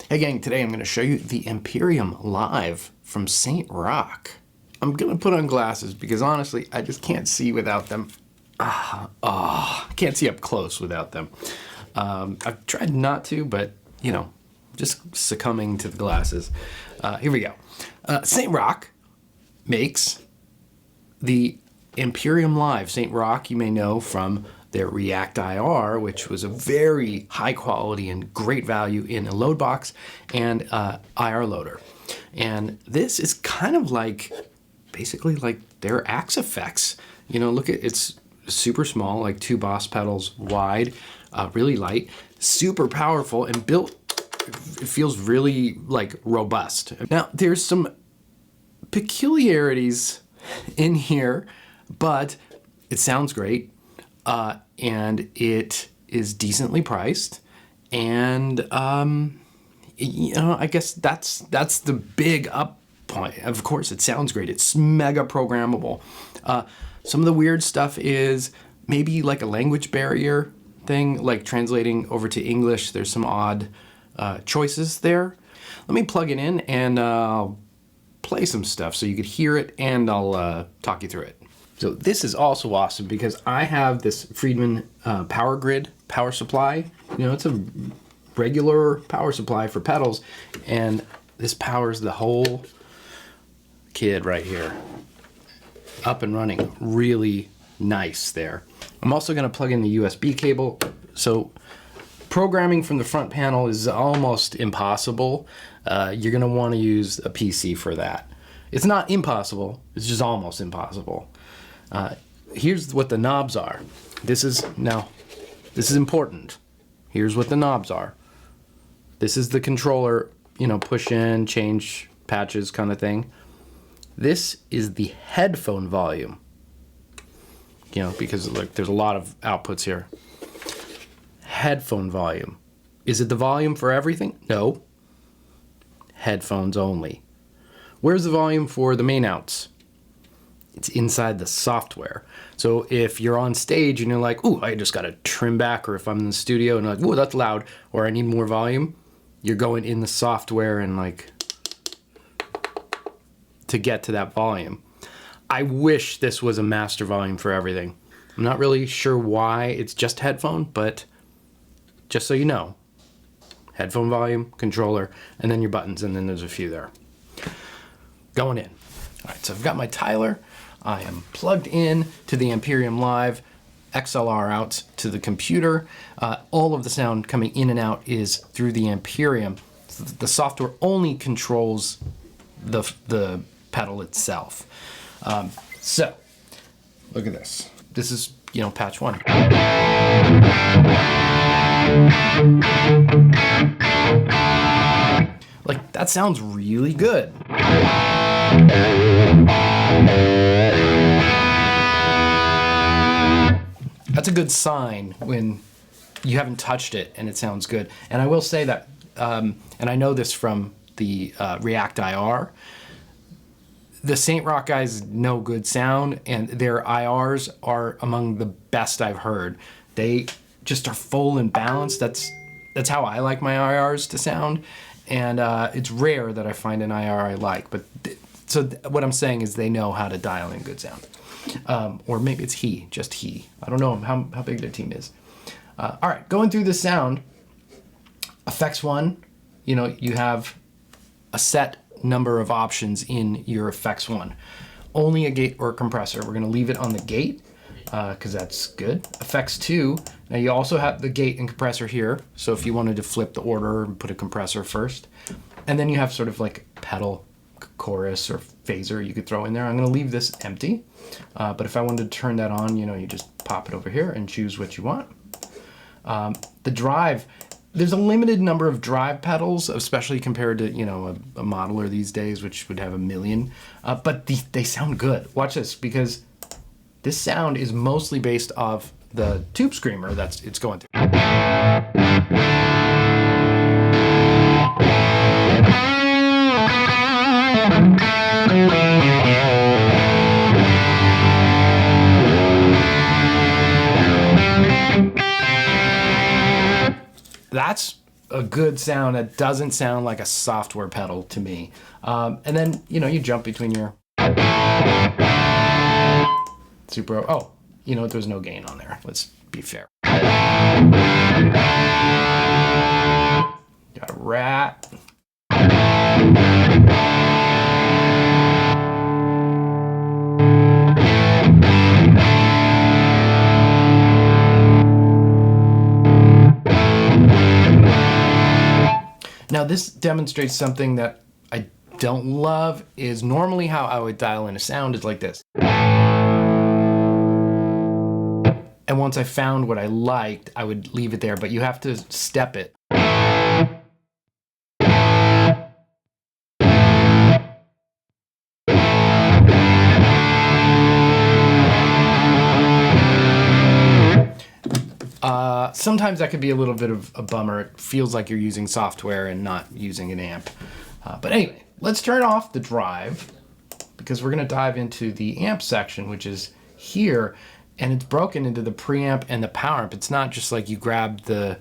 Hey gang, today I'm going to show you the Imperium live from St. Rock. I'm going to put on glasses because honestly, I just can't see without them. I can't see up close without them. I've tried not to, but you know, just succumbing to the glasses. Here we go. St. Rock makes the Imperium Live. St. Rock, you may know from their React IR, which was a very high quality and great value in a load box and IR loader. And this is kind of like, basically like their Axe effects. You know, look at, it's super small, like 2 boss pedals wide, really light, super powerful and built, it feels really like robust. Now there's some peculiarities in here, but it sounds great. And it is decently priced, and you know, I guess that's the big up point. Of course, it sounds great. It's mega programmable. Some of the weird stuff is maybe like a language barrier thing, like translating over to English. There's some odd choices there. Let me plug it in and play some stuff so you could hear it, and I'll talk you through it. So this is also awesome because I have this Friedman power grid power supply. You know, it's a regular power supply for pedals, and this powers the whole kid right here. Up and running, really nice there. I'm also gonna plug in the USB cable. So programming from the front panel is almost impossible. You're gonna wanna use a PC for that. It's not impossible, it's just almost impossible. Here's what the knobs are. This is important. Here's what the knobs are. This is the controller, you know, push in, change patches kind of thing. This is the headphone volume. You know, because like there's a lot of outputs here. Headphone volume. Is it the volume for everything? No. Headphones only. Where's the volume for the main outs? It's inside the software. So if you're on stage and you're like, ooh, I just gotta trim back, or if I'm in the studio and you're like, ooh, that's loud, or I need more volume, you're going in the software and like, to get to that volume. I wish this was a master volume for everything. I'm not really sure why it's just headphone, but just so you know, headphone volume, controller, and then your buttons, and then there's a few there. Going in. All right, so I've got my Tyler. I am plugged in to the Imperium Live, XLR out to the computer. All of the sound coming in and out is through the Imperium. The software only controls the pedal itself. So, look at this. This is, you know, patch 1. Like, that sounds really good. That's a good sign when you haven't touched it and it sounds good. And I will say that, and I know this from the React IR, the St. Rock guys know good sound, and their IRs are among the best I've heard. They just are full and balanced. That's how I like my IRs to sound. And it's rare that I find an IR I like, but what I'm saying is they know how to dial in good sound. Or maybe it's just he. I don't know how big their team is. All right, going through the sound, effects 1, you know, you have a set number of options in your effects 1. Only a gate or a compressor. We're gonna leave it on the gate because that's good. Effects 2, now you also have the gate and compressor here. So if you wanted to flip the order and put a compressor first, and then you have sort of like pedal, chorus, or phaser you could throw in there. I'm gonna leave this empty, but if I wanted to turn that on, you know, you just pop it over here and choose what you want. The drive, there's a limited number of drive pedals, especially compared to, you know, a modeler these days, which would have a million, but they sound good. Watch this, because this sound is mostly based off the tube screamer it's going through. That's a good sound that doesn't sound like a software pedal to me. And then, you know, you jump between your super, oh, you know, there's no gain on there. Let's be fair. Got a rat. Now this demonstrates something that I don't love, is normally how I would dial in a sound is like this. And once I found what I liked, I would leave it there, but you have to step it. Sometimes that could be a little bit of a bummer. It feels like you're using software and not using an amp. But anyway, let's turn off the drive because we're going to dive into the amp section, which is here, and it's broken into the preamp and the power amp. It's not just like you grab the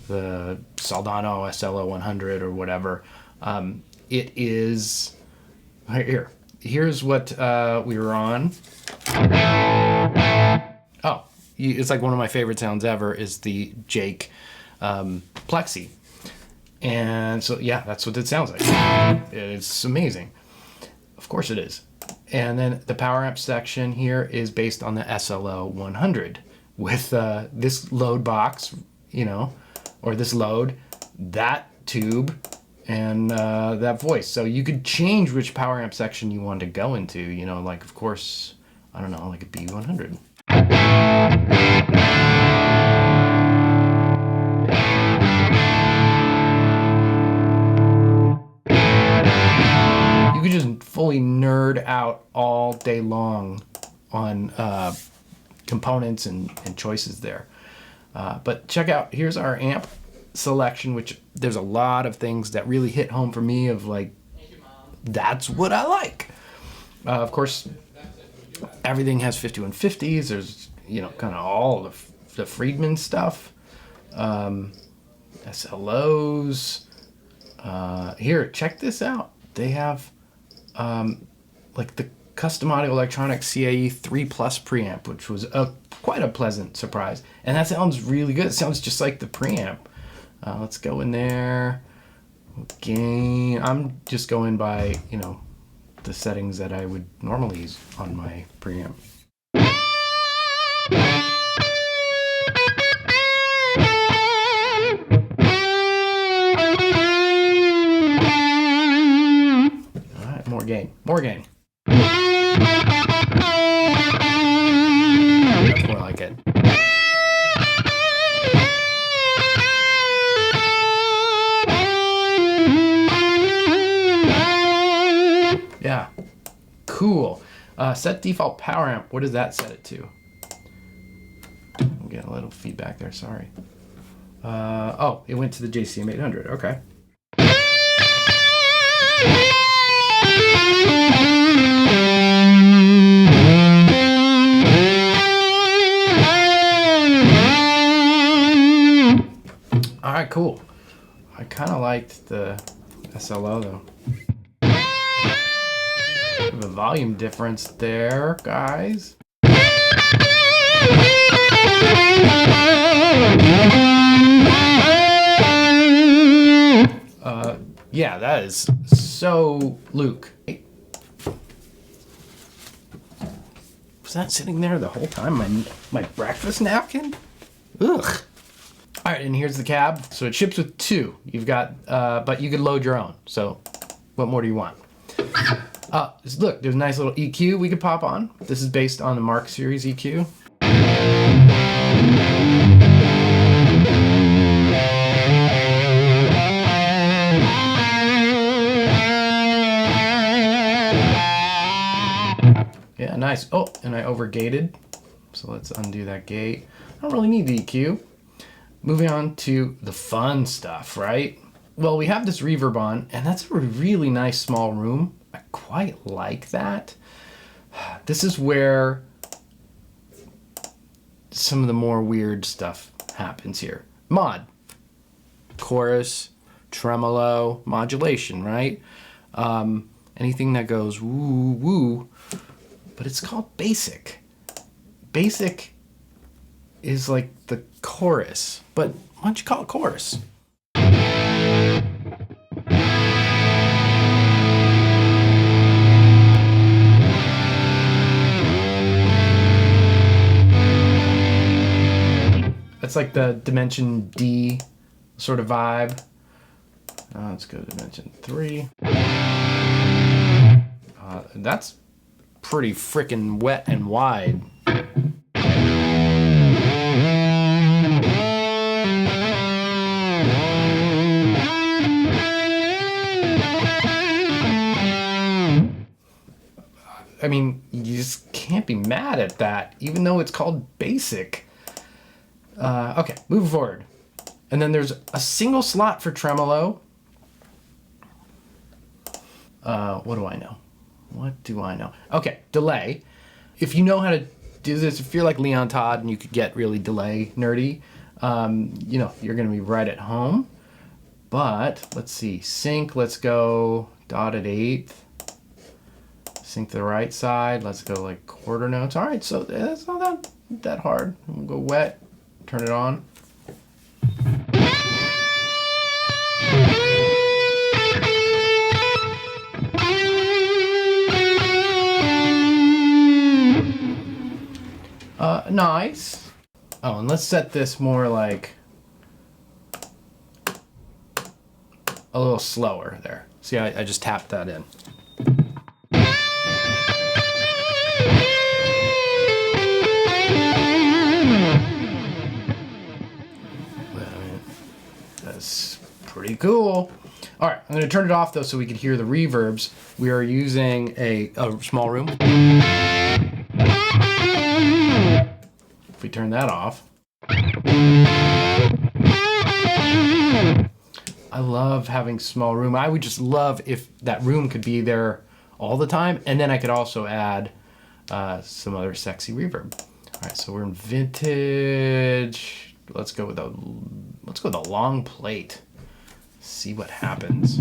Soldano SLO 100 or whatever. It is right here. Here's what we were on. Oh. It's like one of my favorite sounds ever is the Jake Plexi. And so, yeah, that's what it sounds like. It's amazing. Of course it is. And then the power amp section here is based on the SLO 100 with this load box, you know, or this load, that tube, and that voice. So you could change which power amp section you want to go into, you know, like, of course, I don't know, like a B100. You could just fully nerd out all day long on components and choices there. But check out, here's our amp selection, which there's a lot of things that really hit home for me of like, that's what I like. Of course, everything has 5150s. There's, you know, kind of all the Friedman stuff. SLOs. Here, check this out. They have like the Custom Audio Electronics CAE 3 Plus preamp, which was quite a pleasant surprise. And that sounds really good. It sounds just like the preamp. Let's go in there. Gain. I'm just going by, you know, the settings that I would normally use on my preamp. All right, more gain, more gain. That's more like it. Yeah, cool. Set default power amp. What does that set it to? Get a little feedback there, sorry. Oh, it went to the JCM 800, okay. All right, cool. I kind of liked the SLO though. The volume difference there, guys. Yeah, that is so Luke. Was that sitting there the whole time? My breakfast napkin? Ugh. All right, and here's the cab. So it ships with 2. You've got, but you could load your own. So what more do you want? Look, there's a nice little EQ we could pop on. This is based on the Mark Series EQ. Yeah, nice. Oh, and I overgated. So let's undo that gate. I don't really need the EQ. Moving on to the fun stuff, right? Well, we have this reverb on, and that's a really nice small room. I quite like that. This is where some of the more weird stuff happens here. Mod. chorus, tremolo, modulation, right? Anything that goes woo woo, but it's called basic. Basic is like the chorus, but why don't you call it chorus? That's like the dimension D sort of vibe. Let's go to dimension 3. That's pretty freaking wet and wide. I mean, you just can't be mad at that, even though it's called basic. Okay, moving forward. And then there's a single slot for tremolo. What do I know? What do I know? Okay, delay. If you know how to do this, if you're like Leon Todd and you could get really delay nerdy, you know, you're gonna be right at home. But let's see, sync, let's go dotted eighth. Sync to the right side, let's go like quarter notes. All right, so it's not that hard. We'll go wet, turn it on. Nice. Oh, and let's set this more like a little slower there. See, I just tapped that in. That's pretty cool. All right, I'm going to turn it off though so we can hear the reverbs. We are using a small room. If we turn that off. I love having small room. I would just love if that room could be there all the time, and then I could also add some other sexy reverb. All right, so we're in vintage. Let's go with the long plate. See what happens.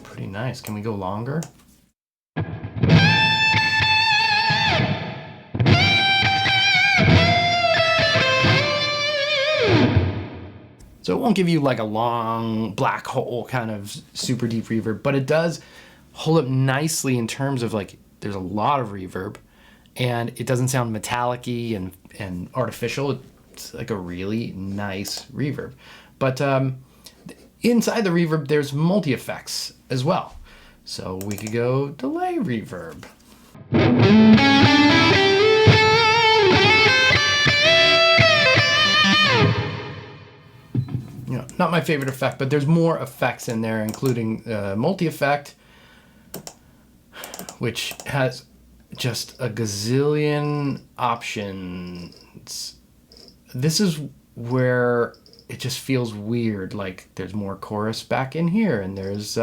Pretty nice. Can we go longer? So it won't give you like a long black hole kind of super deep reverb, but it does hold up nicely in terms of like there's a lot of reverb and it doesn't sound metallic-y and artificial. It's like a really nice reverb. But inside the reverb, there's multi-effects as well. So we could go delay reverb. You know, not my favorite effect, but there's more effects in there, including multi-effect, which has just a gazillion options. This is where it just feels weird, like there's more chorus back in here, and there's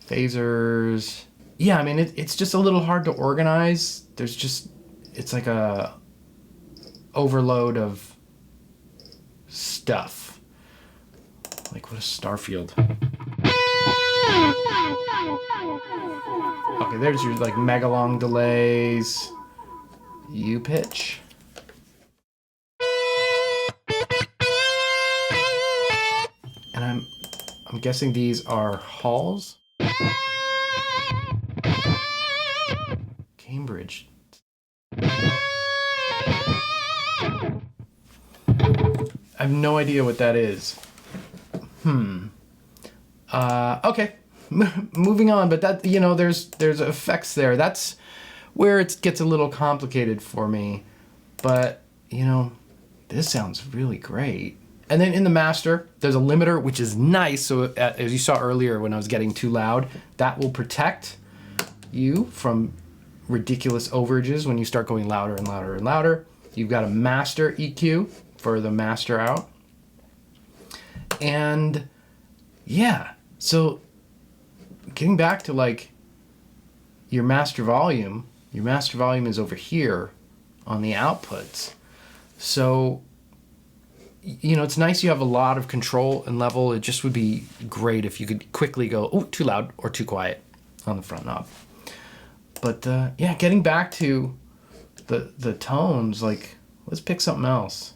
phasers. Yeah, I mean, it's just a little hard to organize. There's just, it's like a overload of stuff. Like, what is Starfield? Okay, there's your like mega long delays. U pitch. And I'm guessing these are halls. Cambridge. I have no idea what that is. Okay. Moving on, but that, you know, there's effects there. That's where it gets a little complicated for me. But, you know, this sounds really great. And then in the master, there's a limiter, which is nice. So as you saw earlier when I was getting too loud, that will protect you from ridiculous overages when you start going louder and louder and louder. You've got a master EQ for the master out. And yeah, so getting back to like your master volume is over here on the outputs. So, you know, it's nice you have a lot of control and level. It just would be great if you could quickly go, oh, too loud or too quiet on the front knob. But yeah, getting back to the tones, like, let's pick something else.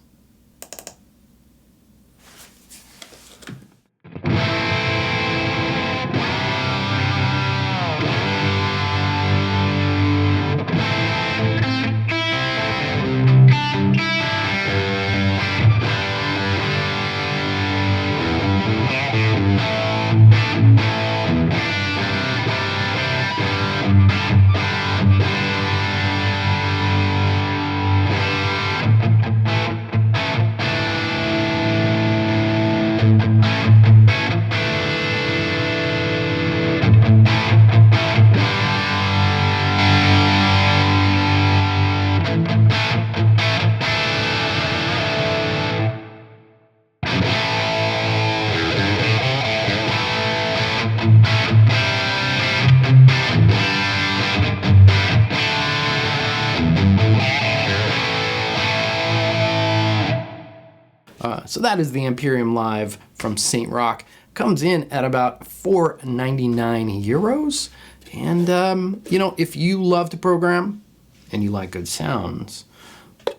So that is the Imperium Live from Saint Roch. Comes in at about 4.99 euros. And, you know, if you love to program and you like good sounds,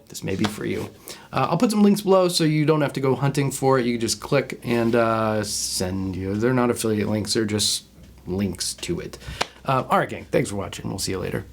this may be for you. I'll put some links below so you don't have to go hunting for it. You can just click and send you. They're not affiliate links, they're just links to it. All right, gang, thanks for watching. We'll see you later.